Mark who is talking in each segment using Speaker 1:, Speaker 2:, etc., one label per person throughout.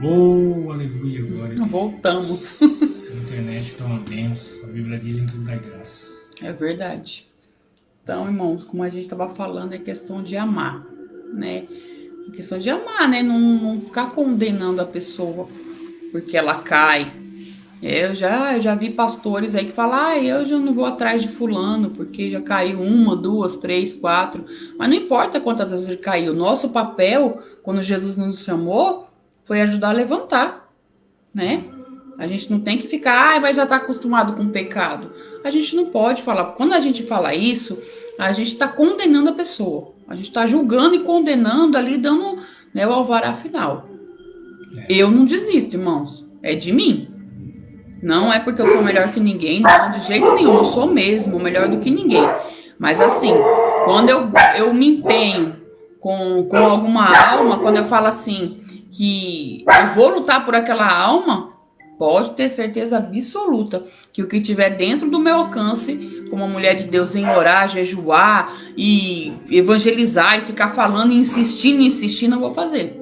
Speaker 1: Oh, aleluia, glória a Deus.
Speaker 2: Voltamos.
Speaker 1: A internet está uma benção. A Bíblia diz em tudo dá graça.
Speaker 2: É verdade. Então, irmãos, como a gente estava falando, é questão de amar, né? É questão de amar, né? Não ficar condenando a pessoa porque ela cai. Eu já vi pastores aí que falam, eu já não vou atrás de fulano, porque já caiu uma, duas, três, quatro. Mas não importa quantas vezes ele caiu. Nosso papel, quando Jesus nos chamou, foi ajudar a levantar, né? A gente não tem que ficar, mas já está acostumado com o pecado. A gente não pode falar. Quando a gente fala isso, a gente está condenando a pessoa. A gente está julgando e condenando ali, dando, né, o alvará final. Eu não desisto, irmãos. É de mim. Não é porque eu sou melhor que ninguém, não, de jeito nenhum. Eu sou mesmo melhor do que ninguém. Mas assim, quando eu me empenho com alguma alma, quando eu falo assim, que eu vou lutar por aquela alma, pode ter certeza absoluta que o que tiver dentro do meu alcance, como uma mulher de Deus, em orar, jejuar e evangelizar e ficar falando, insistindo, insistindo, eu vou fazer.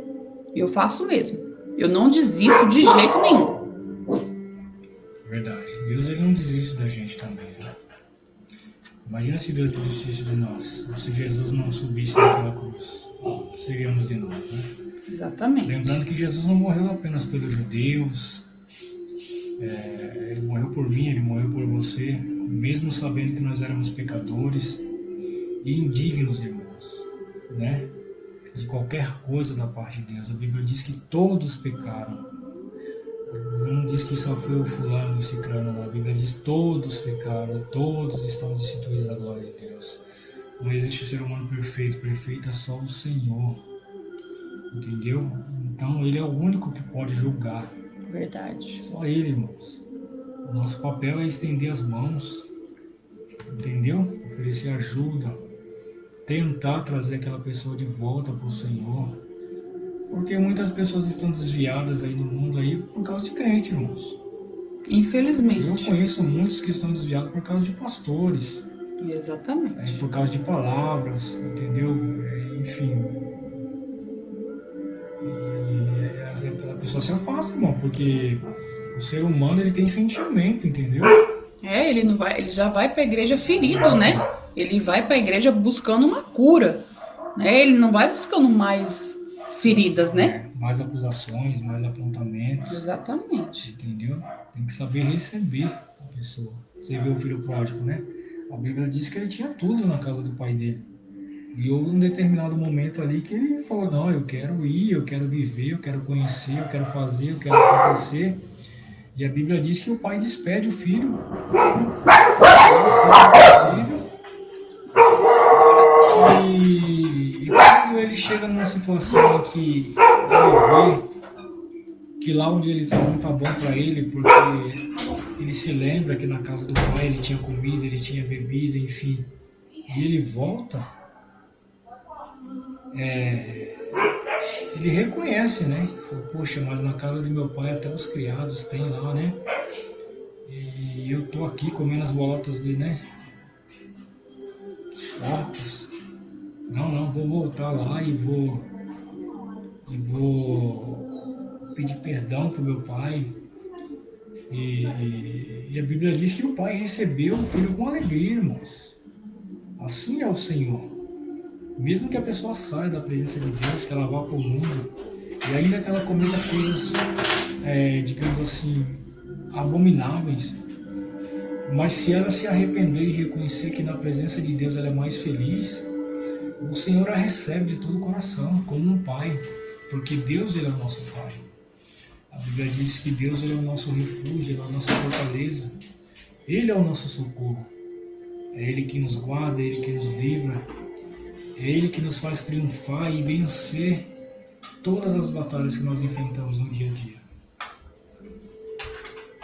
Speaker 2: Eu faço mesmo. Eu não desisto de jeito nenhum.
Speaker 1: Verdade. Deus ele não desiste da gente também, né? Imagina se Deus desistisse de nós. Ou se Jesus não subisse naquela cruz. O que seríamos de nós, né?
Speaker 2: Exatamente.
Speaker 1: Lembrando que Jesus não morreu apenas pelos judeus. Ele morreu por mim, ele morreu por você. Mesmo sabendo que nós éramos pecadores e indignos, irmãos, né? De qualquer coisa da parte de Deus. A Bíblia diz que todos pecaram. Não diz que só foi o fulano e o ciclano, não. A Bíblia diz que todos pecaram, todos estão destituídos da glória de Deus. Não existe ser humano perfeito, perfeito é só o Senhor. Entendeu? Então ele é o único que pode julgar.
Speaker 2: Verdade.
Speaker 1: Só ele, irmãos. O nosso papel é estender as mãos, entendeu? Oferecer ajuda, tentar trazer aquela pessoa de volta para o Senhor. Porque muitas pessoas estão desviadas aí no mundo aí por causa de crente, irmãos. Eu
Speaker 2: Infelizmente.
Speaker 1: conheço muitos que estão desviados por causa de pastores,
Speaker 2: Exatamente.
Speaker 1: por causa de palavras, entendeu? Enfim. E a pessoa se afasta, irmão, porque o ser humano ele tem sentimento, entendeu?
Speaker 2: Ele não vai, ele já vai para a igreja ferido, né? Ele vai para a igreja buscando uma cura, né? Ele não vai buscando mais feridas, né?
Speaker 1: Mais acusações, mais apontamentos,
Speaker 2: Exatamente.
Speaker 1: entendeu? Tem que saber receber a pessoa. Você vê o filho pródigo, né? A Bíblia diz que ele tinha tudo na casa do pai dele. E houve um determinado momento ali que ele falou, não, eu quero ir, eu quero viver, eu quero conhecer, eu quero fazer, eu quero acontecer. E a Bíblia diz que o pai despede o filho. E quando ele chega numa situação em que ele vê que lá onde ele está não está bom para ele, porque ele se lembra que na casa do pai ele tinha comida, ele tinha bebida, enfim. E ele volta, ele reconhece, né? Fala, poxa, mas na casa do meu pai até os criados têm lá, né? E eu tô aqui comendo as bolotas de, né? Dos porcos. Não, vou voltar lá e vou pedir perdão pro meu pai. E a Bíblia diz que o pai recebeu o filho com alegria, irmãos. Assim é o Senhor. Mesmo que a pessoa saia da presença de Deus, que ela vá para o mundo, e ainda que ela cometa coisas, digamos assim, abomináveis, mas se ela se arrepender e reconhecer que na presença de Deus ela é mais feliz, o Senhor a recebe de todo o coração, como um pai, porque Deus ele é o nosso pai. A Bíblia diz que Deus ele é o nosso refúgio, ele é a nossa fortaleza, ele é o nosso socorro. É Ele que nos guarda, é Ele que nos livra, é Ele que nos faz triunfar e vencer todas as batalhas que nós enfrentamos no dia a dia.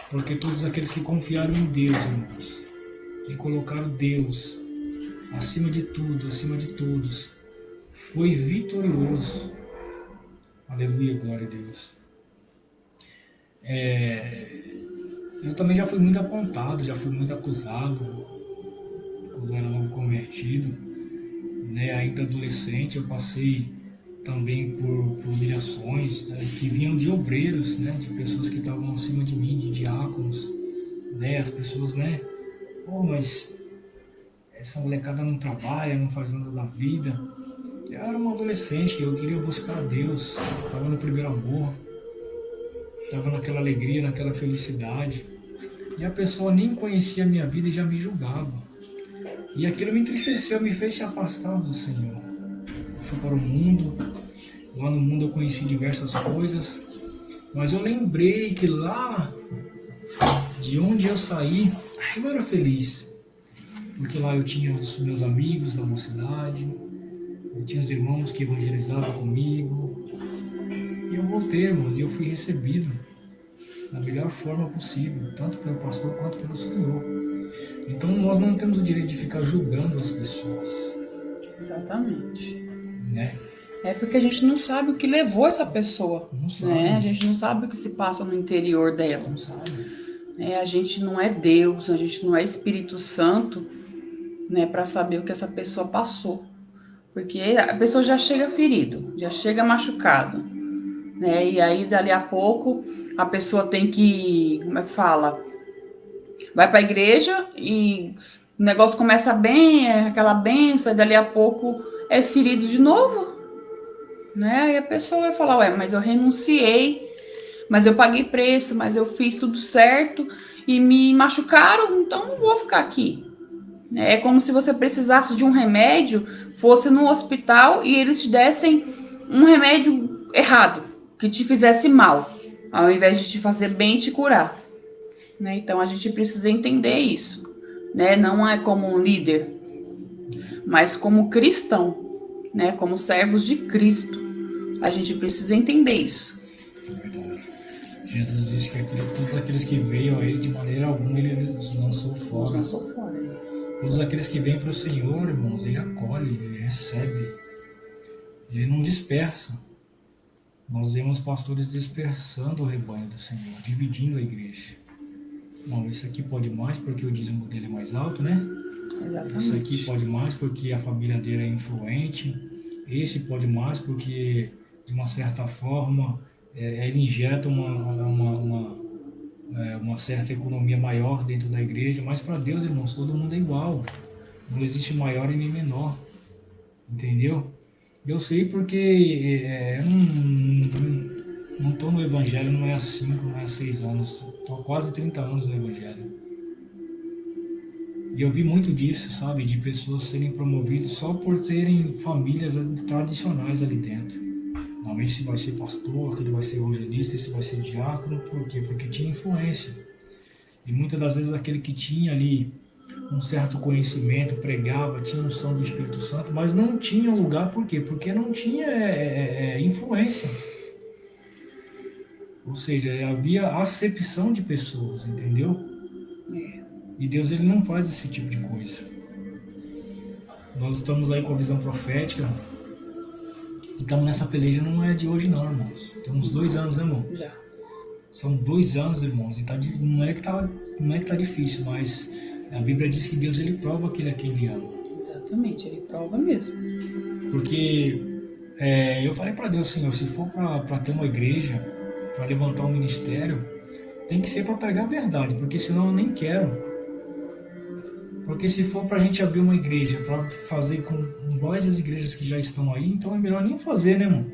Speaker 1: Porque todos aqueles que confiaram em Deus, irmãos, e colocaram Deus acima de tudo, acima de todos, foi vitorioso. Aleluia, glória a Deus. Eu também já fui muito apontado, já fui muito acusado, quando eu era novo convertido, né? Ainda adolescente, eu passei também por humilhações, que vinham de obreiros, né, de pessoas que estavam acima de mim, de diáconos, né, as pessoas, né, mas essa molecada não trabalha, não faz nada da vida. Eu era um adolescente, eu queria buscar a Deus, estava no primeiro amor, estava naquela alegria, naquela felicidade, e a pessoa nem conhecia a minha vida e já me julgava. E aquilo me entristeceu, me fez se afastar do Senhor. Eu fui para o mundo, lá no mundo eu conheci diversas coisas, mas eu lembrei que lá de onde eu saí, eu era feliz. Porque lá eu tinha os meus amigos da mocidade, eu tinha os irmãos que evangelizavam comigo. E eu voltei, irmãos, e eu fui recebido da melhor forma possível, tanto pelo pastor quanto pelo Senhor. Então nós não temos o direito de ficar julgando as pessoas.
Speaker 2: Exatamente.
Speaker 1: Né?
Speaker 2: É porque a gente não sabe o que levou essa pessoa.
Speaker 1: Não sabe.
Speaker 2: Né? A gente não sabe o que se passa no interior dela.
Speaker 1: Não sabe.
Speaker 2: A gente não é Deus, a gente não é Espírito Santo, né, para saber o que essa pessoa passou. Porque a pessoa já chega ferido, já chega machucado. Né? E aí, dali a pouco, a pessoa tem que, como é que fala? Vai para a igreja e o negócio começa bem, é aquela benção, e dali a pouco é ferido de novo. Né? Aí a pessoa vai falar, ué, mas eu renunciei, mas eu paguei preço, mas eu fiz tudo certo e me machucaram, então não vou ficar aqui. É como se você precisasse de um remédio, fosse no hospital e eles te dessem um remédio errado, que te fizesse mal, ao invés de te fazer bem e te curar. Né? Então a gente precisa entender isso. Né? Não é como um líder, mas como cristão, né? Como servos de Cristo. A gente precisa entender isso.
Speaker 1: É verdade. Jesus disse que todos aqueles que veio a Ele, de maneira alguma, Ele os lançou fora. Todos aqueles que vêm para o Senhor, irmãos, Ele acolhe, Ele recebe. Ele não dispersa. Nós vemos pastores dispersando o rebanho do Senhor, dividindo a igreja. Não, esse aqui pode mais porque o dízimo dele é mais alto, né?
Speaker 2: Exatamente.
Speaker 1: Esse aqui pode mais porque a família dele é influente. Esse pode mais porque, de uma certa forma, ele injeta uma certa economia maior dentro da igreja. Mas para Deus, irmãos, todo mundo é igual. Não existe maior e nem menor. Entendeu? Eu sei porque eu não estou no Evangelho, não é há 5, não é há 6 anos. Estou há quase 30 anos no Evangelho. E eu vi muito disso, sabe? De pessoas serem promovidas só por terem famílias tradicionais ali dentro. Não, esse vai ser pastor, aquele vai ser evangelista, esse vai ser diácono. Por quê? Porque tinha influência. E muitas das vezes aquele que tinha ali um certo conhecimento, pregava, tinha unção do Espírito Santo, mas não tinha lugar. Por quê? Porque não tinha influência. Ou seja, havia acepção de pessoas, entendeu? E Deus, ele não faz esse tipo de coisa. Nós estamos aí com a visão profética. E estamos nessa peleja, não é de hoje não, irmãos. Temos 2 anos, né, irmão?
Speaker 2: Já.
Speaker 1: São 2 anos, irmãos. E não é que tá difícil, mas a Bíblia diz que Deus, ele prova aquele a quem ele ama.
Speaker 2: Exatamente, ele prova mesmo.
Speaker 1: Porque eu falei para Deus, Senhor, se for para ter uma igreja, para levantar um ministério, tem que ser para pregar a verdade, porque senão eu nem quero. Porque se for para a gente abrir uma igreja, para fazer com várias igrejas que já estão aí, então é melhor nem fazer, né, irmão?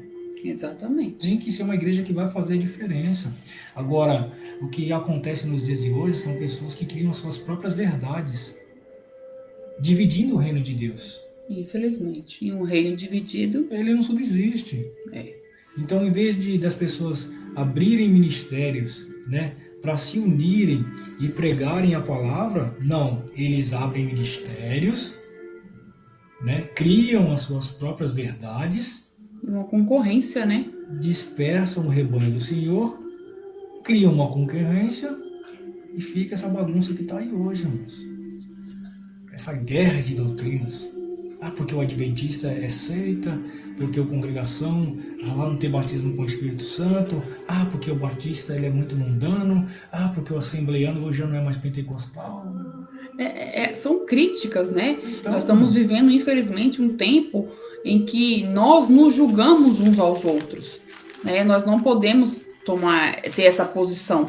Speaker 2: Exatamente.
Speaker 1: Tem que ser uma igreja que vai fazer a diferença. Agora, o que acontece nos dias de hoje são pessoas que criam suas próprias verdades, dividindo o reino de Deus.
Speaker 2: Infelizmente. E um reino dividido,
Speaker 1: ele não subsiste.
Speaker 2: É.
Speaker 1: Então, em vez das pessoas abrirem ministérios, né, para se unirem e pregarem a palavra, não, eles abrem ministérios, né, criam as suas próprias verdades,
Speaker 2: uma concorrência, né?
Speaker 1: dispersam o rebanho do Senhor, criam uma concorrência e fica essa bagunça que está aí hoje, irmãos. Essa guerra de doutrinas. Ah, porque o adventista é seita, porque o congregação lá não tem batismo com o Espírito Santo, ah, porque o batista ele é muito mundano, ah, porque o assembleiano hoje já não é mais pentecostal.
Speaker 2: São críticas, né?
Speaker 1: Então,
Speaker 2: nós estamos vivendo, infelizmente, um tempo em que nós nos julgamos uns aos outros, né? Nós não podemos ter essa posição,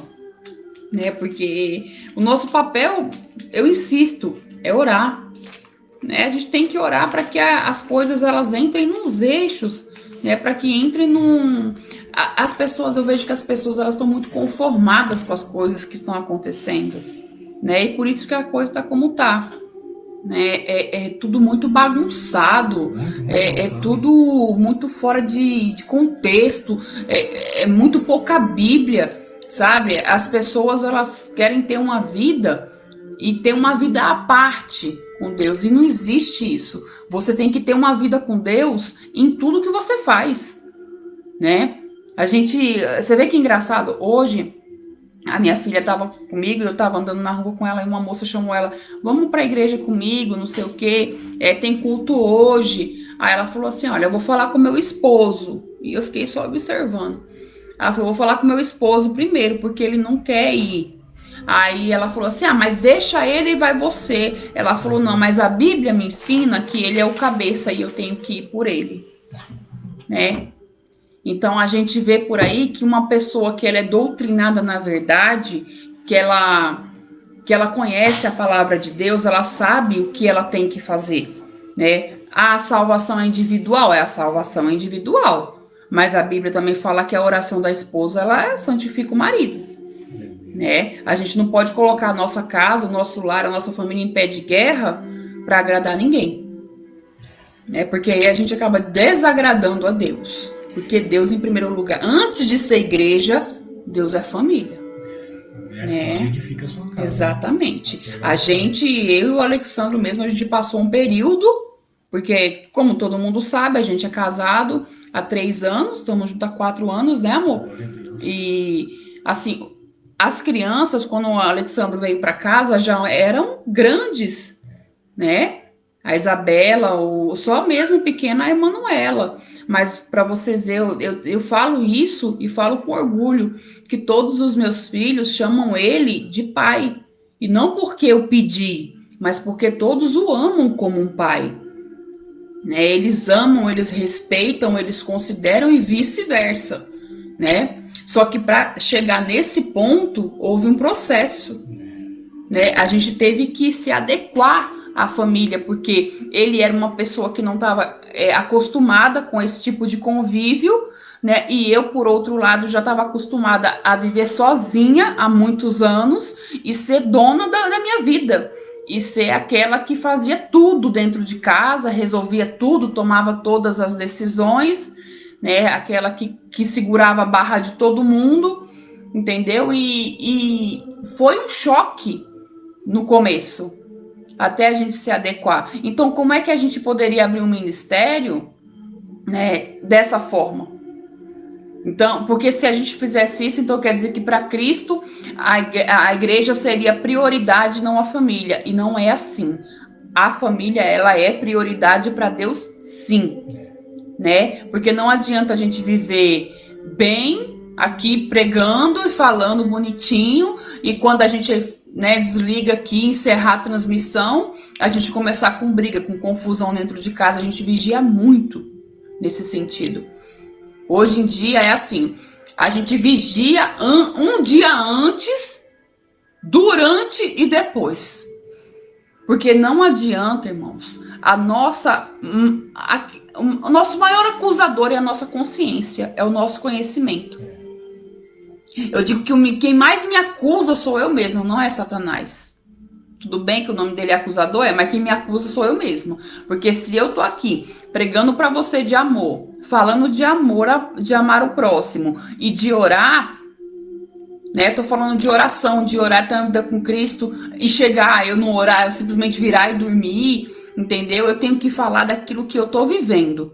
Speaker 2: né? Porque o nosso papel, eu insisto, é orar, né? A gente tem que orar para que as coisas elas entrem nos eixos, né? Para que entrem as pessoas, eu vejo que as pessoas elas estão muito conformadas com as coisas que estão acontecendo, né? E por isso que a coisa está como está, né? É tudo muito bagunçado, é tudo muito fora de contexto, é muito pouca Bíblia, sabe? As pessoas elas querem ter uma vida e ter uma vida à parte com Deus, e não existe isso. Você tem que ter uma vida com Deus em tudo que você faz, né? Você vê que engraçado, hoje a minha filha estava comigo, eu estava andando na rua com ela e uma moça chamou ela, vamos para a igreja comigo, não sei o que, tem culto hoje. Aí ela falou assim, olha, eu vou falar com meu esposo. E eu fiquei só observando. Ela falou, vou falar com meu esposo primeiro, porque ele não quer ir. Aí ela falou assim, mas deixa ele e vai você. Ela falou, não, mas a Bíblia me ensina que ele é o cabeça e eu tenho que ir por ele, né? Então a gente vê por aí que uma pessoa que ela é doutrinada na verdade, que ela conhece a palavra de Deus, ela sabe o que ela tem que fazer, né? A salvação é individual, a salvação é individual, mas a Bíblia também fala que a oração da esposa ela santifica o marido, né? A gente não pode colocar a nossa casa, o nosso lar, a nossa família em pé de guerra para agradar ninguém, né? Porque aí a gente acaba desagradando a Deus. Porque Deus, em primeiro lugar, antes de ser igreja, Deus é família.
Speaker 1: Né? Edifica a sua casa.
Speaker 2: Exatamente. Eu e o Alexandre mesmo, a gente passou um período, porque, como todo mundo sabe, a gente é casado há 3 anos, estamos juntos há 4 anos, né, amor? E, assim, as crianças, quando o Alexandre veio para casa, já eram grandes, né? A Isabela, só mesmo pequena a Emanuela. Mas para vocês verem, eu falo isso e falo com orgulho, que todos os meus filhos chamam ele de pai. E não porque eu pedi, mas porque todos o amam como um pai, né? Eles amam, eles respeitam, eles consideram e vice-versa, né? Só que para chegar nesse ponto, houve um processo, né? A gente teve que se adequar à família, porque ele era uma pessoa que não estava acostumada com esse tipo de convívio, né? E eu, por outro lado, já estava acostumada a viver sozinha há muitos anos e ser dona da minha vida. E ser aquela que fazia tudo dentro de casa, resolvia tudo, tomava todas as decisões, né? Aquela que segurava a barra de todo mundo, entendeu? E foi um choque no começo, até a gente se adequar. Então, como é que a gente poderia abrir um ministério, né, dessa forma? Então, porque se a gente fizesse isso, então quer dizer que para Cristo a igreja seria prioridade, não a família. E não é assim. A família, ela é prioridade para Deus, sim, né? Porque não adianta a gente viver bem aqui pregando e falando bonitinho, e quando a gente, né, desliga aqui, encerrar a transmissão, a gente começar com briga, com confusão dentro de casa. A gente vigia muito nesse sentido. Hoje em dia é assim, a gente vigia um dia antes, durante e depois. Porque não adianta, irmãos, o nosso maior acusador é a nossa consciência, é o nosso conhecimento. Eu digo que quem mais me acusa sou eu mesmo, não é Satanás. Tudo bem que o nome dele é acusador, mas quem me acusa sou eu mesmo. Porque se eu tô aqui pregando para você de amor, falando de amor, de amar o próximo e de orar, né? Tô falando de oração, de orar, ter uma vida com Cristo e chegar, eu não orar, eu simplesmente virar e dormir, entendeu? Eu tenho que falar daquilo que eu tô vivendo,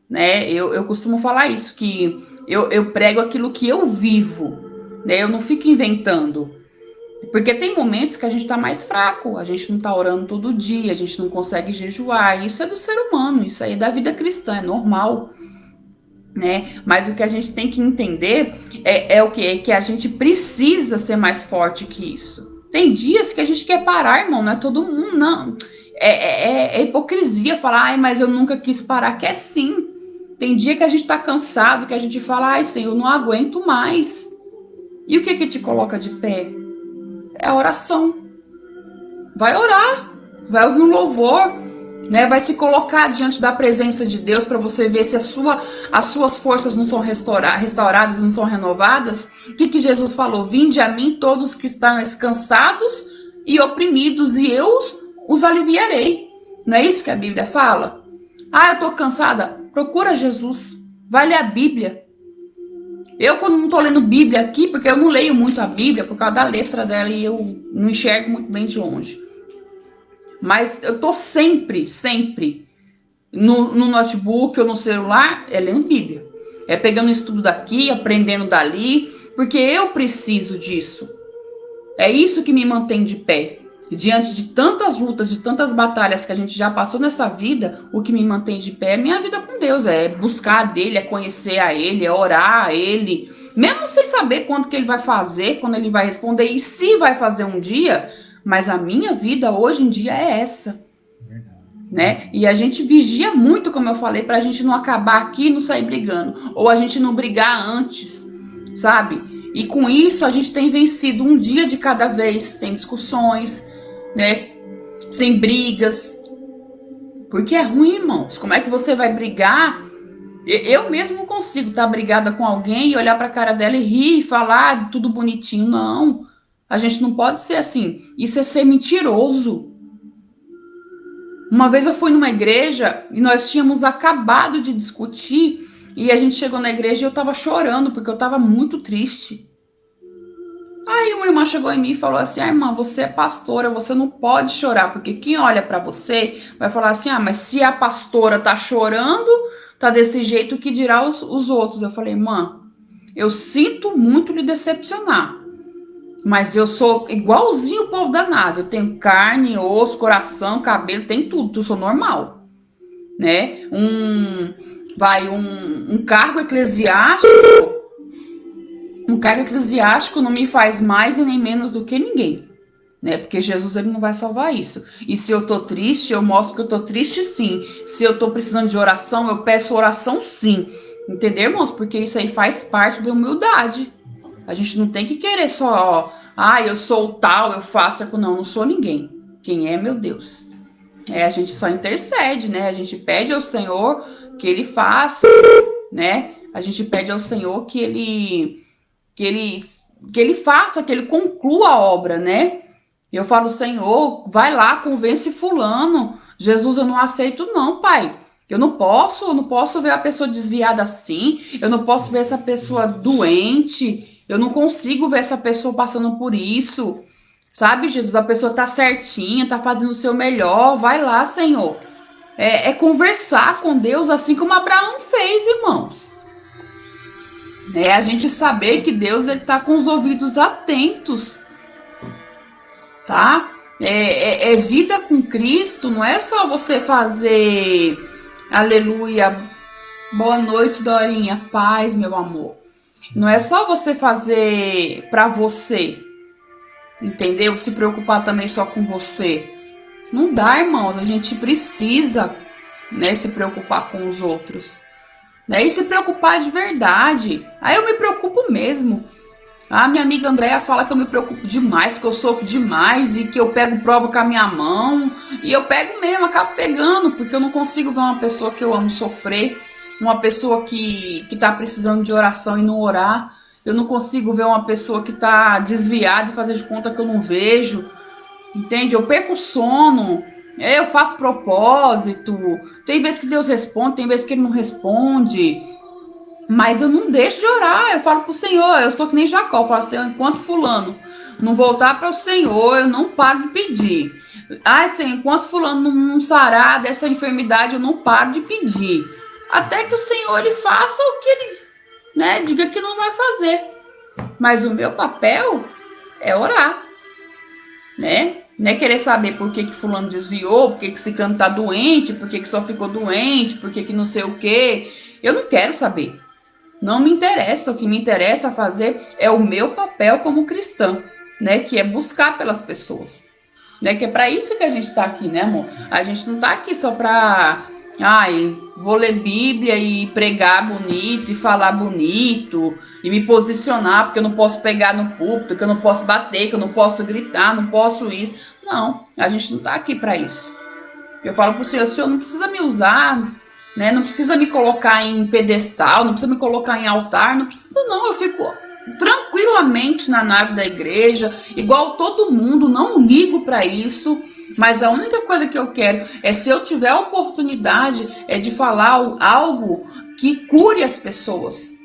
Speaker 2: né? Eu costumo falar isso, que eu prego aquilo que eu vivo, né? Eu não fico inventando. Porque tem momentos que a gente tá mais fraco, a gente não tá orando todo dia, a gente não consegue jejuar. Isso é do ser humano, isso aí é da vida cristã, é normal, né? Mas o que a gente tem que entender é o quê? É que a gente precisa ser mais forte que isso. Tem dias que a gente quer parar, irmão, não é todo mundo, não. É hipocrisia falar, ai, mas eu nunca quis parar. Quer sim. Tem dia que a gente tá cansado, que a gente fala, ai, Senhor, eu não aguento mais. E o que te coloca de pé? É a oração. Vai orar, vai ouvir um louvor, né? Vai se colocar diante da presença de Deus para você ver se as suas forças não são restauradas, não são renovadas. O que Jesus falou? Vinde a mim todos que estão cansados e oprimidos, e eu os aliviarei. Não é isso que a Bíblia fala? Ah, eu tô cansada. Procura Jesus. Vai ler a Bíblia. Eu, quando não tô lendo Bíblia aqui, porque eu não leio muito a Bíblia por causa da letra dela e eu não enxergo muito bem de longe. Mas eu tô sempre no notebook ou no celular, é lendo Bíblia. É pegando estudo daqui, aprendendo dali, porque eu preciso disso. É isso que me mantém de pé. Diante de tantas lutas, de tantas batalhas que a gente já passou nessa vida, o que me mantém de pé é minha vida com Deus. É buscar dele, é conhecer a ele, é orar a ele. Mesmo sem saber quando que ele vai fazer, quando ele vai responder e se vai fazer um dia. Mas a minha vida hoje em dia é essa. Né? E a gente vigia muito, como eu falei, pra gente não acabar aqui e não sair brigando. Ou a gente não brigar antes, sabe? E com isso a gente tem vencido um dia de cada vez, sem discussões, né? Sem brigas. Porque é ruim, irmãos. Como é que você vai brigar? Eu mesmo não consigo estar brigada com alguém e olhar pra cara dela e rir e falar tudo bonitinho. Não. A gente não pode ser assim. Isso é ser mentiroso. Uma vez eu fui numa igreja e nós tínhamos acabado de discutir e a gente chegou na igreja e eu tava chorando porque eu tava muito triste. Aí uma irmã chegou em mim e falou assim, irmã, você é pastora, você não pode chorar, porque quem olha pra você vai falar assim, mas se a pastora tá chorando, tá desse jeito, que dirá os outros? Eu falei, irmã, eu sinto muito lhe decepcionar. Mas eu sou igualzinho o povo da nave. Eu tenho carne, osso, coração, cabelo, tem tudo. Eu sou normal, né? Um cargo eclesiástico. Um cargo eclesiástico não me faz mais e nem menos do que ninguém, né? Porque Jesus, ele não vai salvar isso. E se eu tô triste, eu mostro que eu tô triste, sim. Se eu tô precisando de oração, eu peço oração, sim. Entendeu, irmãos? Porque isso aí faz parte da humildade. A gente não tem que querer só, eu sou tal, eu faço aquilo. Não sou ninguém. Quem é, meu Deus? A gente só intercede, né? A gente pede ao Senhor que ele faça, né? A gente pede ao Senhor que ele faça, que ele conclua a obra, né? Eu falo, Senhor, vai lá, convence fulano. Jesus, eu não aceito não, Pai. Eu não posso ver a pessoa desviada assim. Eu não posso ver essa pessoa doente. Eu não consigo ver essa pessoa passando por isso. Sabe, Jesus? A pessoa tá certinha, tá fazendo o seu melhor. Vai lá, Senhor. É conversar com Deus assim como Abraão fez, irmãos. É a gente saber que Deus, ele tá com os ouvidos atentos. Tá? É vida com Cristo. Não é só você fazer... Aleluia. Boa noite, Dorinha. Paz, meu amor. Não é só você fazer pra você, entendeu? Se preocupar também só com você. Não dá, irmãos. A gente precisa, né, se preocupar com os outros. Né? E se preocupar de verdade. Aí eu me preocupo mesmo. A minha amiga Andréia fala que eu me preocupo demais, que eu sofro demais e que eu pego prova com a minha mão. E eu pego mesmo, acabo pegando, porque eu não consigo ver uma pessoa que eu amo sofrer. Uma pessoa que tá precisando de oração e não orar. Eu não consigo ver uma pessoa que tá desviada e fazer de conta que eu não vejo. Entende? Eu perco o sono. Eu faço propósito. Tem vezes que Deus responde, tem vezes que ele não responde. Mas eu não deixo de orar. Eu falo pro Senhor, eu estou que nem Jacó. Eu falo assim, enquanto fulano não voltar para o Senhor, eu não paro de pedir. Senhor, enquanto fulano não sarar dessa enfermidade, eu não paro de pedir. Até que o Senhor, ele faça o que ele, né, diga que não vai fazer. Mas o meu papel é orar, né? Não é querer saber por que fulano desviou, por que ciclano tá doente, por que só ficou doente, por que não sei o quê. Eu não quero saber. Não me interessa. O que me interessa fazer é o meu papel como cristã, né? Que é buscar pelas pessoas. né? Que é para isso que a gente tá aqui, né, amor? A gente não tá aqui só pra... Ai, vou ler Bíblia e pregar bonito e falar bonito e me posicionar porque eu não posso pegar no púlpito, que eu não posso bater, que eu não posso gritar, não posso isso. Não, a gente não tá aqui para isso. Eu falo pro Senhor não precisa me usar, né? Não precisa me colocar em pedestal, não precisa me colocar em altar, não precisa não. Eu fico tranquilamente na nave da igreja, igual todo mundo, não ligo para isso. Mas a única coisa que eu quero é, se eu tiver a oportunidade, é de falar algo que cure as pessoas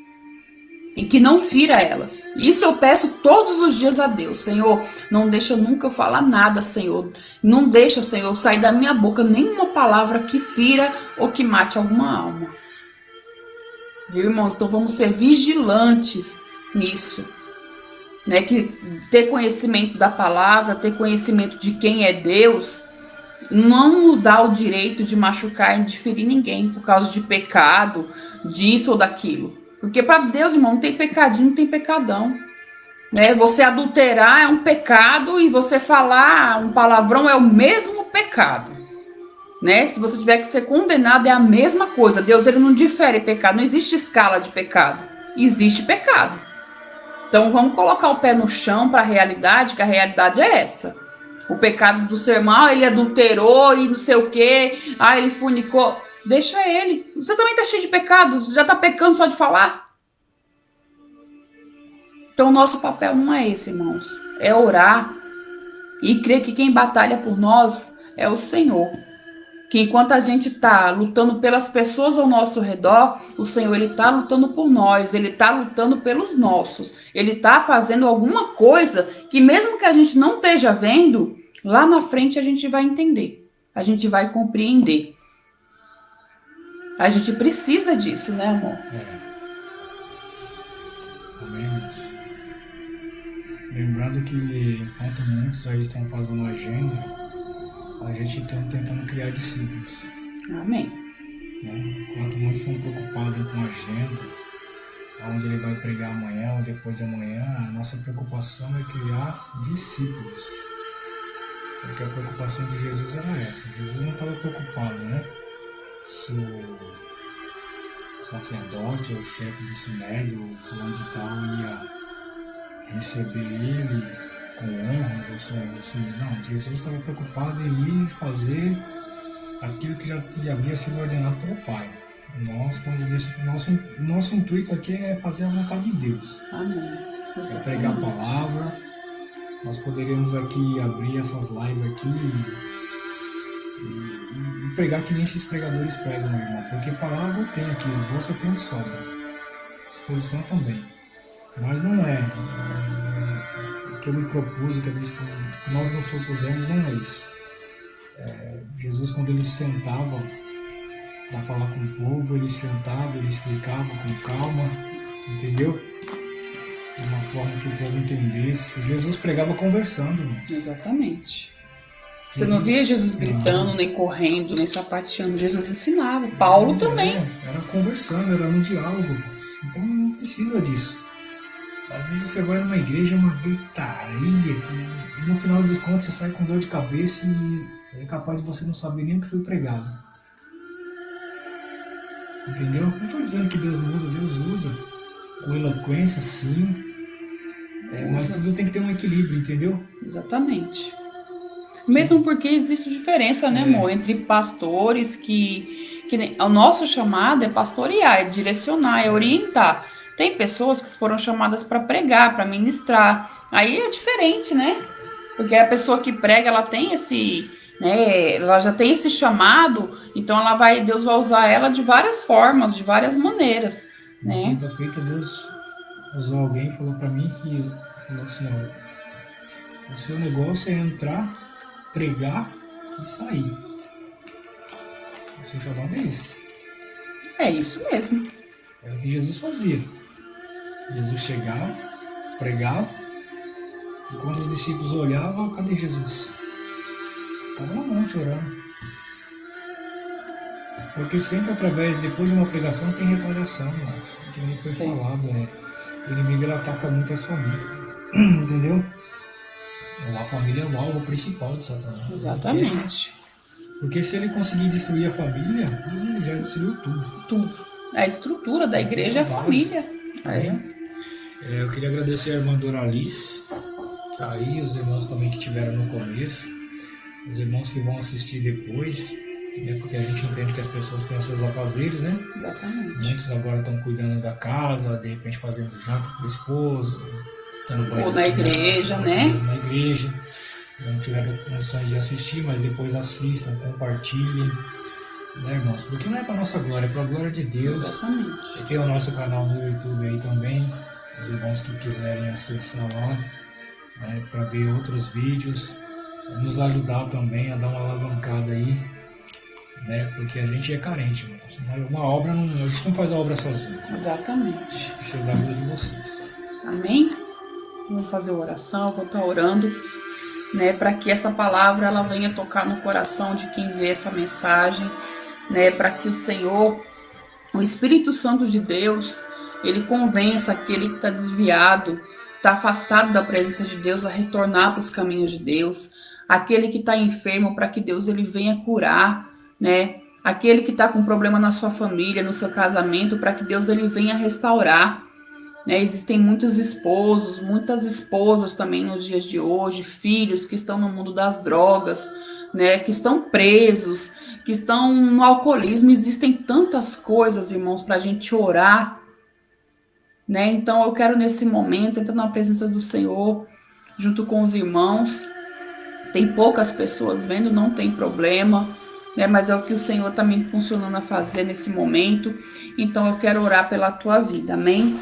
Speaker 2: e que não fira elas. Isso eu peço todos os dias a Deus. Senhor, não deixa nunca eu falar nada, Senhor. Não deixa, Senhor, sair da minha boca nenhuma palavra que fira ou que mate alguma alma. Viu, irmãos? Então vamos ser vigilantes nisso. Né? Que ter conhecimento da palavra, ter conhecimento de quem é Deus, não nos dá o direito de machucar e de ferir ninguém por causa de pecado, disso ou daquilo. Porque para Deus, irmão, não tem pecadinho, não tem pecadão. Né? Você adulterar é um pecado e você falar um palavrão é o mesmo pecado. Né? Se você tiver que ser condenado, é a mesma coisa. Deus ele não difere pecado, não existe escala de pecado. Existe pecado. Então vamos colocar o pé no chão para a realidade, que a realidade é essa. O pecado do seu irmão, ele adulterou e não sei o quê, ele funicou. Deixa ele. Você também tá cheio de pecado, você já tá pecando só de falar. Então o nosso papel não é esse, irmãos. É orar e crer que quem batalha por nós é o Senhor. Que enquanto a gente tá lutando pelas pessoas ao nosso redor, o Senhor ele tá lutando por nós, ele tá lutando pelos nossos. Ele tá fazendo alguma coisa que mesmo que a gente não esteja vendo, lá na frente a gente vai entender. A gente vai compreender. A gente precisa disso, né, amor?
Speaker 1: Amém, irmãos? Lembrando que enquanto muitos aí estão fazendo agenda, a gente está tentando criar discípulos.
Speaker 2: Amém.
Speaker 1: Né? Enquanto muitos estão preocupados com a agenda, onde ele vai pregar amanhã ou depois de amanhã, a nossa preocupação é criar discípulos. Porque a preocupação de Jesus era essa. Jesus não estava preocupado, né? Se o sacerdote ou o chefe do sinédrio, ou fulano de tal, ia receber ele com honras ou só assim. Não, Jesus estava preocupado em ir fazer aquilo que já havia sido ordenado pelo Pai. Nosso intuito aqui é fazer a vontade de Deus.
Speaker 2: Amém.
Speaker 1: É pregar a palavra. Nós poderíamos aqui abrir essas lives aqui e pregar que nem esses pregadores pregam, meu irmão. Porque palavra eu tenho aqui, esboço eu tenho de sobra. Exposição também. Mas não é. O que eu me propus, o que nós nos propusemos não é isso. Jesus, quando ele sentava para falar com o povo, ele sentava, ele explicava com calma, entendeu? De uma forma que o povo entendesse. Jesus pregava conversando, irmão.
Speaker 2: Exatamente. Você não via Jesus gritando, nem correndo, nem sapateando. Jesus ensinava. Paulo também.
Speaker 1: Era conversando, era no diálogo. Então não precisa disso. Às vezes você vai numa igreja, é uma gritaria, que no final de contas você sai com dor de cabeça e é capaz de você não saber nem o que foi pregado. Entendeu? Não estou dizendo que Deus não usa, Deus usa. Com eloquência, sim. Mas tudo tem que ter um equilíbrio, entendeu?
Speaker 2: Exatamente. Mesmo porque existe diferença, né, amor? Entre pastores que o nosso chamado é pastorear, é direcionar, é orientar. Tem pessoas que foram chamadas para pregar, para ministrar. Aí é diferente, né? Porque a pessoa que prega, ela tem esse, né? Ela já tem esse chamado, então Deus vai usar ela de várias formas, de várias maneiras,
Speaker 1: Na
Speaker 2: né?
Speaker 1: sexta-feira, Deus usou alguém e falou para mim falou assim, ó, o seu negócio é entrar, pregar e sair. O seu chamado é esse.
Speaker 2: É isso mesmo.
Speaker 1: Era o que Jesus fazia. Jesus chegava, pregava, e quando os discípulos olhavam, cadê Jesus? Estava no monte orando. Porque sempre depois de uma pregação tem retaliação, mas que nem foi falado, o inimigo ele ataca muito as famílias, entendeu? A família é o alvo principal de Satanás.
Speaker 2: Exatamente.
Speaker 1: Porque se ele conseguir destruir a família, ele já destruiu tudo.
Speaker 2: Tudo. A estrutura da igreja é a família.
Speaker 1: Eu queria agradecer a irmã Doralice, tá aí, os irmãos também que tiveram no começo, os irmãos que vão assistir depois, né, porque a gente entende que as pessoas têm os seus afazeres, né?
Speaker 2: Exatamente.
Speaker 1: Muitos agora estão cuidando da casa, de repente fazendo janta para o esposo, dando banho
Speaker 2: ou na igreja, né?
Speaker 1: Na igreja. Não tiveram condições de assistir, mas depois assistam, compartilhem, né, irmãos? Porque não é para nossa glória, é para a glória de Deus.
Speaker 2: Exatamente.
Speaker 1: E tem o nosso canal no YouTube aí também, os irmãos que quiserem acessar lá, né, para ver outros vídeos, nos ajudar também a dar uma alavancada aí, né? Porque a gente é carente, irmãos. Uma obra, a gente não faz a obra sozinho.
Speaker 2: Exatamente.
Speaker 1: Precisa da ajuda de vocês.
Speaker 2: Amém? Vamos fazer oração, vou estar orando, né, para que essa palavra ela venha tocar no coração de quem vê essa mensagem, né, para que o Senhor, o Espírito Santo de Deus, ele convença aquele que está desviado, está afastado da presença de Deus, a retornar para os caminhos de Deus, aquele que está enfermo, para que Deus ele venha curar, né, aquele que está com problema na sua família, no seu casamento, para que Deus ele venha restaurar. Existem muitos esposos, muitas esposas também nos dias de hoje, filhos que estão no mundo das drogas, né, que estão presos, que estão no alcoolismo. Existem tantas coisas, irmãos, para a gente orar, né? Então eu quero nesse momento entrar na presença do Senhor, junto com os irmãos. Tem poucas pessoas vendo, não tem problema, né? Mas é o que o Senhor está me impulsionando a fazer nesse momento. Então eu quero orar pela tua vida, amém?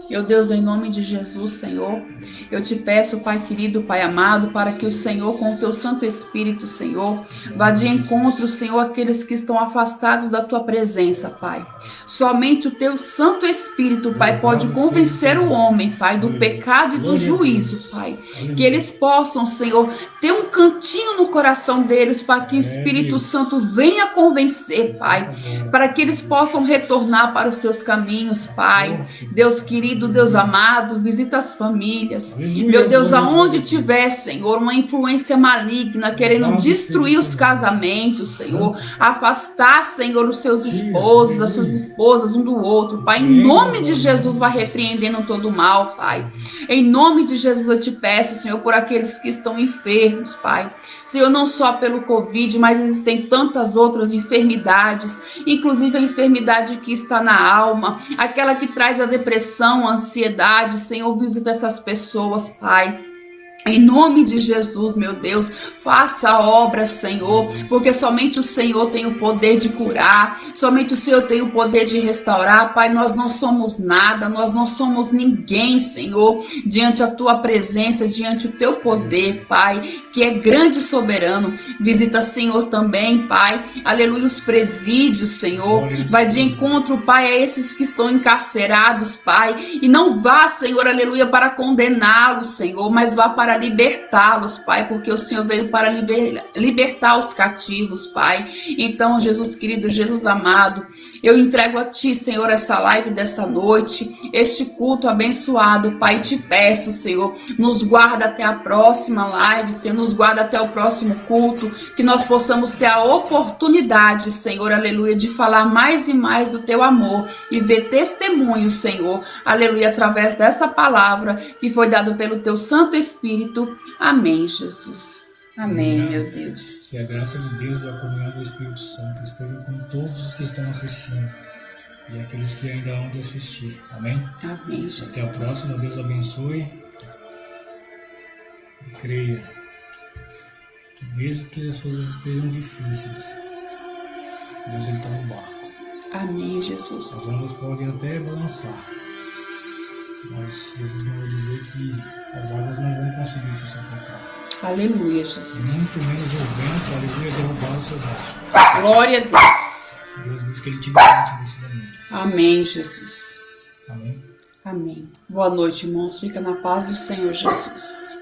Speaker 2: Meu Deus, em nome de Jesus, Senhor, eu te peço, Pai querido, Pai amado, para que o Senhor, com o teu Santo Espírito, Senhor, vá de encontro, Senhor, aqueles que estão afastados da tua presença, Pai. Somente o teu Santo Espírito, Pai, pode convencer o homem, Pai, do pecado e do juízo, Pai. Que eles possam, Senhor, ter um cantinho no coração deles, para que o Espírito Santo venha convencer, Pai, para que eles possam retornar para os seus caminhos, Pai. Deus querido, Deus amado, visita as famílias. Meu Deus, aonde tiver, Senhor, uma influência maligna querendo destruir os casamentos, Senhor, afastar, Senhor, os seus esposos, as suas esposas um do outro, Pai, em nome de Jesus, vai repreendendo todo o mal, Pai. Em nome de Jesus eu te peço, Senhor, por aqueles que estão enfermos, Pai. Senhor, não só pelo Covid, mas existem tantas outras enfermidades, inclusive a enfermidade que está na alma, aquela que traz a depressão, a ansiedade. Senhor, visita essas pessoas, Pai. Em nome de Jesus, meu Deus, faça a obra, Senhor, porque somente o Senhor tem o poder de curar, somente o Senhor tem o poder de restaurar, Pai. Nós não somos nada, nós não somos ninguém, Senhor, diante a tua presença, diante o teu poder, Pai, que é grande e soberano. Visita, Senhor, também, Pai, aleluia, os presídios, Senhor, vai de encontro, Pai, a esses que estão encarcerados, Pai, e não vá, Senhor, aleluia, para condená-los, Senhor, mas vá para libertá-los, Pai, porque o Senhor veio para libertar os cativos, Pai. Então, Jesus querido, Jesus amado, eu entrego a Ti, Senhor, essa live dessa noite, este culto abençoado, Pai, te peço, Senhor, nos guarda até a próxima live, Senhor, nos guarda até o próximo culto, que nós possamos ter a oportunidade, Senhor, aleluia, de falar mais e mais do Teu amor e ver testemunhos, Senhor, aleluia, através dessa palavra que foi dada pelo Teu Santo Espírito. Amém, Jesus. Amém, meu Deus.
Speaker 1: Que a graça de Deus e a comunhão do Espírito Santo estejam com todos os que estão assistindo e aqueles que ainda hão de assistir. Amém?
Speaker 2: Amém, Jesus.
Speaker 1: Até a próxima. Deus abençoe. E creia que mesmo que as coisas estejam difíceis, Deus está no barco.
Speaker 2: Amém, Jesus.
Speaker 1: As ondas podem até balançar, mas Jesus não vai dizer que as águas não vão conseguir te sufocar.
Speaker 2: Aleluia, Jesus.
Speaker 1: Muito menos o vento, aleluia, derrubar os seus ossos.
Speaker 2: Glória a Deus.
Speaker 1: Deus diz que Ele te garante nesse momento.
Speaker 2: Amém, Jesus.
Speaker 1: Amém.
Speaker 2: Amém. Boa noite, irmãos. Fica na paz do Senhor Jesus.